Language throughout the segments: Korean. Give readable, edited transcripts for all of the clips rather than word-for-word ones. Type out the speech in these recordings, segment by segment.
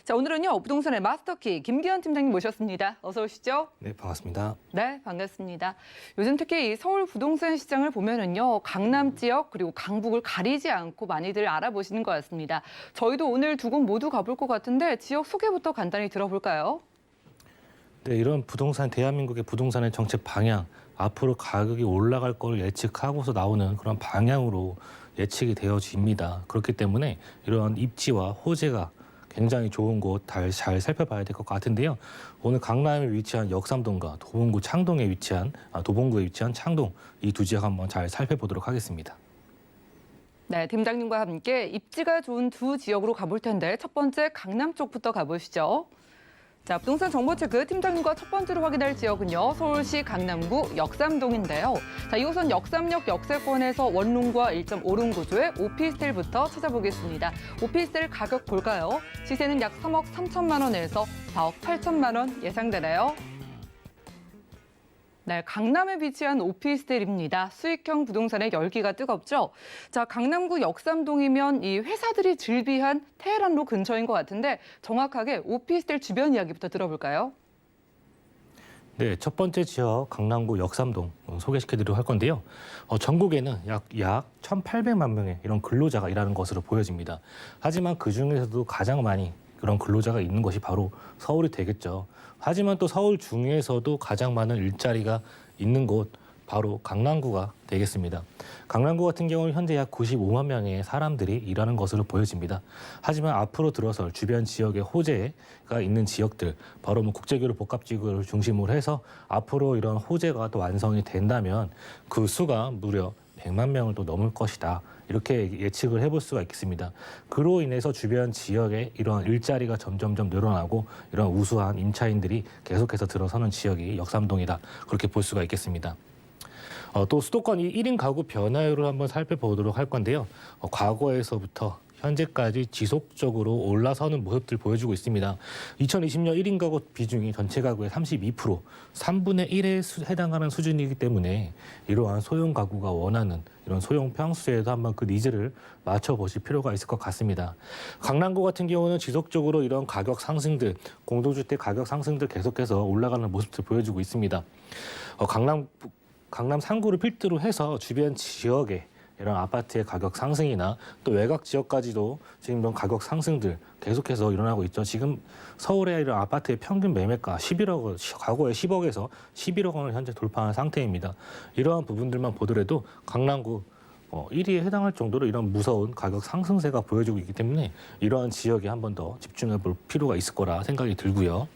자, 오늘은요, 부동산의 마스터키 김기현 팀장님 모셨습니다. 어서 오시죠. 네, 반갑습니다. 네, 반갑습니다. 요즘 특히 이 서울 부동산 시장을 보면은요, 강남 지역 그리고 강북을 가리지 않고 많이들 알아보시는 것 같습니다. 저희도 오늘 두 곳 모두 가볼 것 같은데 지역 소개부터 간단히 들어볼까요? 네, 이런 부동산, 대한민국의 부동산의 정책 방향, 앞으로 가격이 올라갈 걸 예측하고서 나오는 그런 방향으로 예측이 되어집니다. 그렇기 때문에 이런 입지와 호재가 굉장히 좋은 곳 잘 살펴봐야 될 것 같은데요. 오늘 강남에 위치한 역삼동과 도봉구에 위치한 창동, 이 두 지역 한번 잘 살펴보도록 하겠습니다. 네, 팀장님과 함께 입지가 좋은 두 지역으로 가볼 텐데 첫 번째 강남 쪽부터 가보시죠. 자, 부동산 정보체크 팀장님과 첫 번째로 확인할 지역은요, 서울시 강남구 역삼동인데요. 자, 이곳은 역삼역 역세권에서 원룸과 1.5룸 구조의 오피스텔부터 찾아보겠습니다. 오피스텔 가격 볼까요? 시세는 약 3억 3천만 원에서 4억 8천만 원 예상되네요. 네, 강남에 위치한 오피스텔입니다. 수익형 부동산의 열기가 뜨겁죠. 자, 강남구 역삼동이면 이 회사들이 즐비한 테헤란로 근처인 것 같은데 정확하게 오피스텔 주변 이야기부터 들어볼까요? 네, 첫 번째 지역 강남구 역삼동 소개시켜드리도록 할 건데요. 전국에는 약 1,800만 명의 이런 근로자가 일하는 것으로 보여집니다. 하지만 그중에서도 가장 많이 그런 근로자가 있는 것이 바로 서울이 되겠죠. 하지만 또 서울 중에서도 가장 많은 일자리가 있는 곳 바로 강남구가 되겠습니다. 강남구 같은 경우는 현재 약 95만 명의 사람들이 일하는 것으로 보여집니다. 하지만 앞으로 들어설 주변 지역의 호재가 있는 지역들, 바로 국제교류 복합지구를 중심으로 해서 앞으로 이런 호재가 또 완성이 된다면 그 수가 무려 100만 명을 또 넘을 것이다. 이렇게 예측을 해볼 수가 있겠습니다. 그로 인해서 주변 지역에 이런 일자리가 점점점 늘어나고 이런 우수한 임차인들이 계속해서 들어서는 지역이 역삼동이다. 그렇게 볼 수가 있겠습니다. 또 수도권 1인 가구 변화율을 한번 살펴보도록 할 건데요. 과거에서부터 현재까지 지속적으로 올라서는 모습들 보여주고 있습니다. 2020년 1인 가구 비중이 전체 가구의 32%, 3분의 1에 해당하는 수준이기 때문에 이러한 소형 가구가 원하는 이런 소형 평수에도 한번 그 니즈를 맞춰보실 필요가 있을 것 같습니다. 강남구 같은 경우는 지속적으로 이런 가격 상승들, 공동주택 가격 상승들 계속해서 올라가는 모습들 보여주고 있습니다. 강남 3구를 필두로 해서 주변 지역에 이런 아파트의 가격 상승이나 또 외곽 지역까지도 지금 이런 가격 상승들 계속해서 일어나고 있죠. 지금 서울의 이런 아파트의 평균 매매가 11억 원, 과거에 10억에서 11억 원을 현재 돌파한 상태입니다. 이러한 부분들만 보더라도 강남구 1위에 해당할 정도로 이런 무서운 가격 상승세가 보여지고 있기 때문에 이러한 지역에 한 번 더 집중해 볼 필요가 있을 거라 생각이 들고요.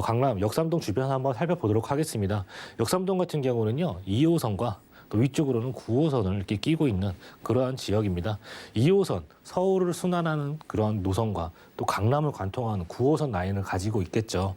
강남 역삼동 주변 한번 살펴보도록 하겠습니다. 역삼동 같은 경우는요, 2호선과 또 위쪽으로는 9호선을 이렇게 끼고 있는 그러한 지역입니다. 2호선, 서울을 순환하는 그런 노선과 또 강남을 관통하는 9호선 라인을 가지고 있겠죠.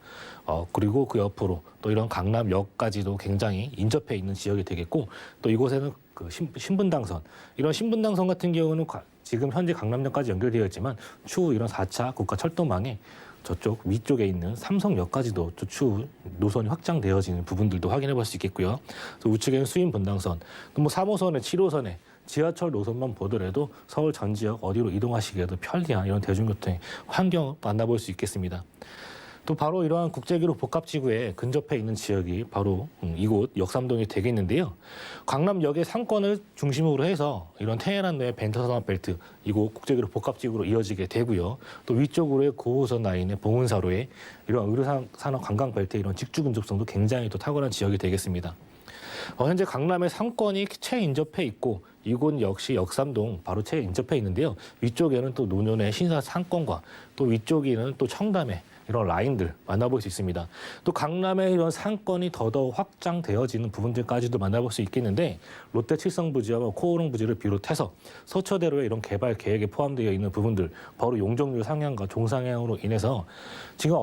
그리고 그 옆으로 또 이런 강남역까지도 굉장히 인접해 있는 지역이 되겠고, 또 이곳에는 그 신분당선, 이런 신분당선 같은 경우는 지금 현재 강남역까지 연결되어 있지만 추후 이런 4차 국가철도망에 저쪽 위쪽에 있는 삼성역까지도 추후 노선이 확장되어지는 부분들도 확인해 볼 수 있겠고요. 또 우측에는 수인분당선, 또 3호선에 7호선에 지하철 노선만 보더라도 서울 전 지역 어디로 이동하시기에도 편리한 이런 대중교통의 환경을 만나볼 수 있겠습니다. 또 바로 이러한 국제교류 복합지구에 근접해 있는 지역이 바로 이곳 역삼동이 되겠는데요. 강남역의 상권을 중심으로 해서 이런 테헤란로의 벤터산업벨트, 이곳 국제교류 복합지구로 이어지게 되고요. 또 위쪽으로의 9호선 라인의 봉은사로의 이런 의료산업 관광벨트의 이런 직주 근접성도 굉장히 또 탁월한 지역이 되겠습니다. 현재 강남의 상권이 최인접해 있고 이곳 역시 역삼동 바로 최인접해 있는데요. 위쪽에는 또 노년의 신사 상권과 또 위쪽에는 또 청담의 이런 라인들 만나볼 수 있습니다. 또 강남의 이런 상권이 더더욱 확장되어지는 부분들까지도 만나볼 수 있겠는데 롯데 칠성부지와 코오롱 부지를 비롯해서 서초대로의 이런 개발 계획에 포함되어 있는 부분들, 바로 용적률 상향과 종상향으로 인해서 지금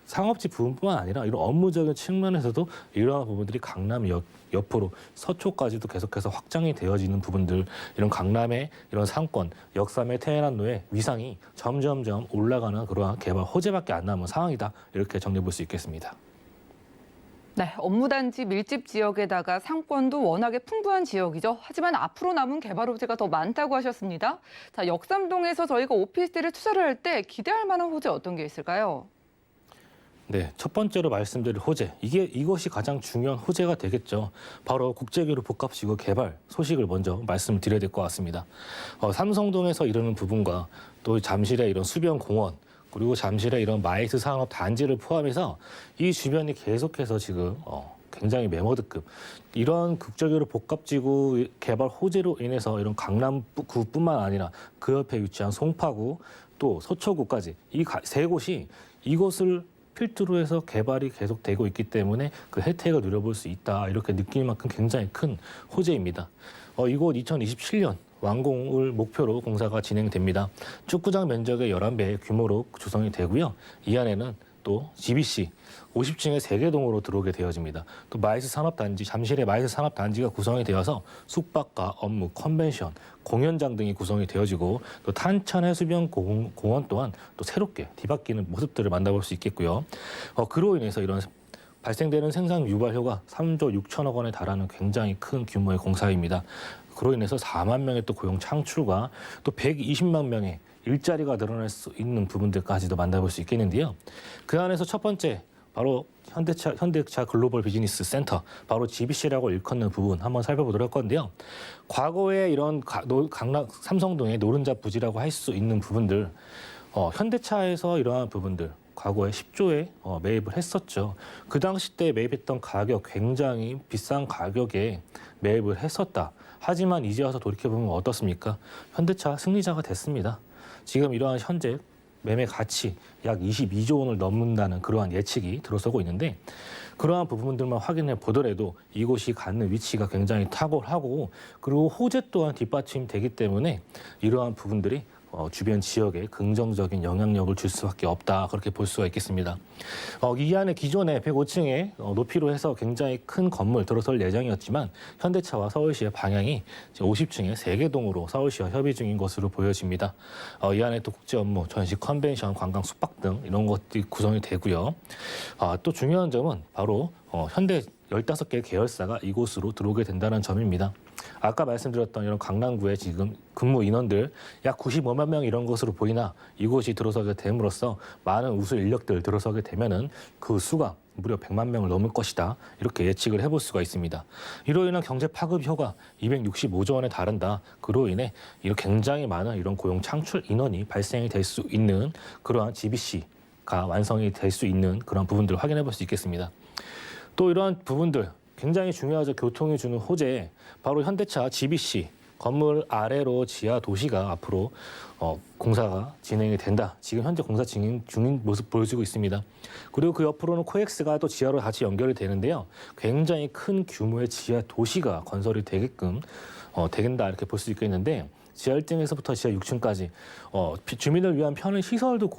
상업지 부분뿐만 아니라 이런 업무적인 측면에서도 이러한 부분들이 강남 옆으로 서초까지도 계속해서 확장이 되어지는 부분들, 이런 강남의 이런 상권, 역삼의 테헤란로의 위상이 점점점 올라가는 그러한 개발 호재밖에 안 남은 상황이다. 이렇게 정리해 볼 수 있겠습니다. 네, 업무단지 밀집 지역에다가 상권도 워낙에 풍부한 지역이죠. 하지만 앞으로 남은 개발 호재가 더 많다고 하셨습니다. 자, 역삼동에서 저희가 오피스텔에 투자를 할 때 기대할 만한 호재 어떤 게 있을까요? 네, 첫 번째로 말씀드릴 호재, 이것이 가장 중요한 호재가 되겠죠. 바로 국제기로 복합지구 개발 소식을 먼저 말씀드려야 될 것 같습니다. 삼성동에서 이루는 부분과 또 잠실의 이런 수변공원, 그리고 잠실의 이런 마이스 산업 단지를 포함해서 이 주변이 계속해서 지금 굉장히 메모드급 이런 국제기로 복합지구 개발 호재로 인해서 이런 강남구뿐만 아니라 그 옆에 위치한 송파구 또 서초구까지 이 세 곳이 이곳을 필두로 해서 개발이 계속되고 있기 때문에 그 혜택을 누려볼 수 있다 이렇게 느낄 만큼 굉장히 큰 호재입니다. 이곳 2027년 완공을 목표로 공사가 진행됩니다. 축구장 면적의 11배의 규모로 구성이 되고요. 이 안에는 또 GBC 50층의 3개 동으로 들어오게 되어집니다. 또 마이스 산업단지, 잠실의 마이스 산업단지가 구성이 되어서 숙박과 업무, 컨벤션, 공연장 등이 구성이 되어지고 또 탄천 해수변 공원 또한 또 새롭게 뒤바뀌는 모습들을 만나볼 수 있겠고요. 그로 인해서 이런 발생되는 생산 유발효가 3조 6천억 원에 달하는 굉장히 큰 규모의 공사입니다. 그로 인해서 4만 명의 또 고용 창출과 또 120만 명의 일자리가 늘어날 수 있는 부분들까지도 만나볼 수 있겠는데요. 그 안에서 첫 번째 바로 현대차 글로벌 비즈니스 센터, 바로 GBC라고 일컫는 부분 한번 살펴보도록 할 건데요. 과거에 이런 강남 삼성동의 노른자 부지라고 할 수 있는 부분들, 현대차에서 이러한 부분들 과거에 10조에 매입을 했었죠. 그 당시 때 매입했던 가격 굉장히 비싼 가격에 매입을 했었다. 하지만 이제 와서 돌이켜보면 어떻습니까? 현대차 승리자가 됐습니다. 지금 이러한 현재 매매 가치 약 22조 원을 넘는다는 그러한 예측이 들어서고 있는데 그러한 부분들만 확인해 보더라도 이곳이 갖는 위치가 굉장히 탁월하고 그리고 호재 또한 뒷받침되기 때문에 이러한 부분들이 주변 지역에 긍정적인 영향력을 줄 수밖에 없다 그렇게 볼 수가 있겠습니다. 이 안에 기존에 105층의 높이로 해서 굉장히 큰 건물 들어설 예정이었지만 현대차와 서울시의 방향이 50층의 3개 동으로 서울시와 협의 중인 것으로 보여집니다. 이 안에 또 국제 업무, 전시, 컨벤션, 관광, 숙박 등 이런 것들이 구성이 되고요. 또 중요한 점은 바로 현대 15개 계열사가 이곳으로 들어오게 된다는 점입니다. 아까 말씀드렸던 이런 강남구의 지금 근무 인원들 약 95만 명 이런 것으로 보이나 이곳이 들어서게 됨으로써 많은 우수 인력들 들어서게 되면은 그 수가 무려 100만 명을 넘을 것이다. 이렇게 예측을 해볼 수가 있습니다. 이로 인한 경제 파급 효과 265조 원에 달한다. 그로 인해 굉장히 많은 이런 고용 창출 인원이 발생이 될 수 있는 그러한 GBC가 완성이 될 수 있는 그런 부분들을 확인해 볼 수 있겠습니다. 또 이러한 부분들 굉장히 중요하죠. 교통이 주는 호재, 바로 현대차 GBC 건물 아래로 지하 도시가 앞으로 공사가 진행이 된다. 지금 현재 공사 진행 중인 모습 보여지고 있습니다. 그리고 그 옆으로는 코엑스가 또 지하로 같이 연결이 되는데요. 굉장히 큰 규모의 지하 도시가 건설이 되게끔 된다 이렇게 볼 수 있겠는데 지하 1층에서부터 지하 6층까지 주민을 위한 편의 시설도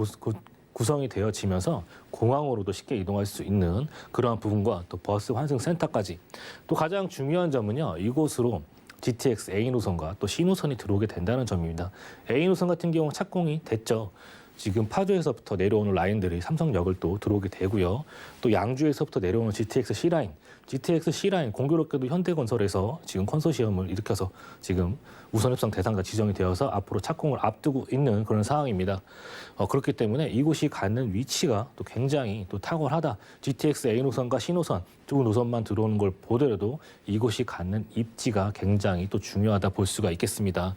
구성이 되어지면서 공항으로도 쉽게 이동할 수 있는 그러한 부분과 또 버스 환승 센터까지 또 가장 중요한 점은요. 이곳으로 GTX A 노선과 또 C 노선이 들어오게 된다는 점입니다. A 노선 같은 경우 착공이 됐죠. 지금 파주에서부터 내려오는 라인들이 삼성역을 또 들어오게 되고요. 또 양주에서부터 내려오는 GTX C라인, GTX C라인 공교롭게도 현대건설에서 지금 컨소시엄을 일으켜서 지금 우선협상 대상자 지정이 되어서 앞으로 착공을 앞두고 있는 그런 상황입니다. 그렇기 때문에 이곳이 갖는 위치가 또 굉장히 또 탁월하다. GTX A 노선과 C 노선 두 노선만 들어오는 걸 보더라도 이곳이 갖는 입지가 굉장히 또 중요하다 볼 수가 있겠습니다.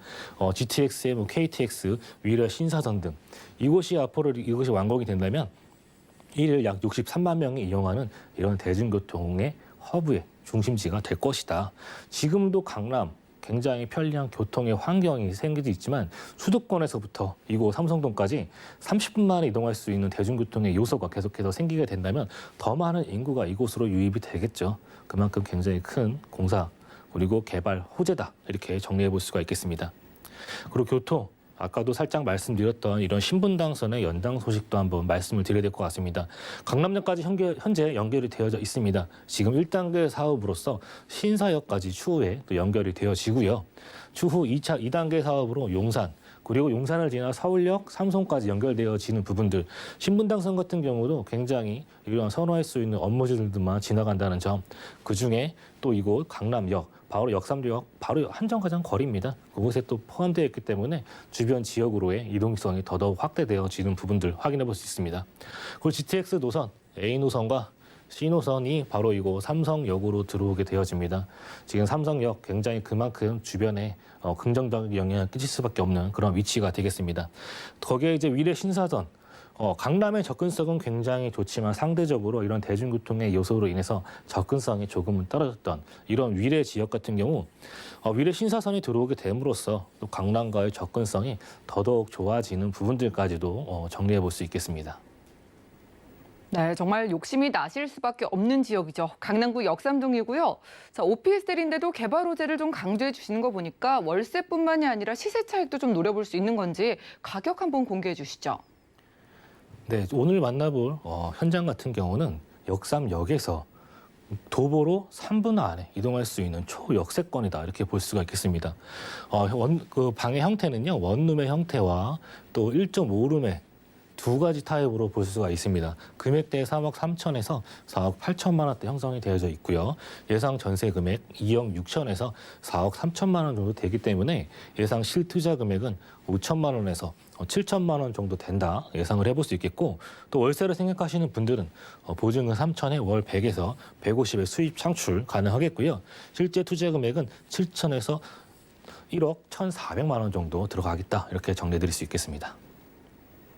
GTX의 KTX, 위례 신사선 등 이곳이 완공이 된다면 일일 약 63만 명이 이용하는 이런 대중교통의 허브의 중심지가 될 것이다. 지금도 강남 굉장히 편리한 교통의 환경이 생기고 있지만 수도권에서부터 이곳 삼성동까지 30분 만에 이동할 수 있는 대중교통의 요소가 계속해서 생기게 된다면 더 많은 인구가 이곳으로 유입이 되겠죠. 그만큼 굉장히 큰 공사 그리고 개발 호재다 이렇게 정리해 볼 수가 있겠습니다. 그리고 교통 아까도 살짝 말씀드렸던 이런 신분당선의 연장 소식도 한번 말씀을 드려야 될 것 같습니다. 강남역까지 현재 연결이 되어져 있습니다. 지금 1단계 사업으로서 신사역까지 추후에 또 연결이 되어지고요. 추후 2단계 사업으로 용산 그리고 용산을 지나 서울역, 삼성까지 연결되어지는 부분들, 신분당선 같은 경우도 굉장히 이런 선호할 수 있는 업무지들만 지나간다는 점, 그중에 또 이곳 강남역, 바로 역삼역, 바로 한정거장 거리입니다. 그곳에 또 포함되어 있기 때문에 주변 지역으로의 이동성이 더더욱 확대되어지는 부분들 확인해 볼 수 있습니다. 그리고 GTX 노선, A 노선과 C 노선이 바로 이곳 삼성역으로 들어오게 되어집니다. 지금 삼성역 굉장히 그만큼 주변에 긍정적인 영향을 끼칠 수밖에 없는 그런 위치가 되겠습니다. 거기에 이제 위례 신사선, 강남의 접근성은 굉장히 좋지만 상대적으로 이런 대중교통의 요소로 인해서 접근성이 조금은 떨어졌던 이런 위례 지역 같은 경우 위례 신사선이 들어오게 됨으로써 또 강남과의 접근성이 더더욱 좋아지는 부분들까지도 정리해 볼 수 있겠습니다. 네, 정말 욕심이 나실 수밖에 없는 지역이죠. 강남구 역삼동이고요. 자, 오피스텔인데도 개발 호재를 좀 강조해 주시는 거 보니까 월세뿐만이 아니라 시세 차익도 좀 노려볼 수 있는 건지 가격 한번 공개해 주시죠. 네, 오늘 만나볼 현장 같은 경우는 역삼역에서 도보로 3분 안에 이동할 수 있는 초역세권이다 이렇게 볼 수가 있겠습니다. 그 방의 형태는요, 원룸의 형태와 또 1.5룸의 두 가지 타입으로 볼 수가 있습니다. 금액대 3억 3천에서 4억 8천만 원대 형성이 되어져 있고요. 예상 전세 금액 2억 6천에서 4억 3천만 원 정도 되기 때문에 예상 실투자 금액은 5천만 원에서 7천만 원 정도 된다 예상을 해볼 수 있겠고, 또 월세를 생각하시는 분들은 보증금 3천에 월 100에서 150의 수입 창출 가능하겠고요. 실제 투자 금액은 7천에서 1억 1,400만 원 정도 들어가겠다 이렇게 정리해 드릴 수 있겠습니다.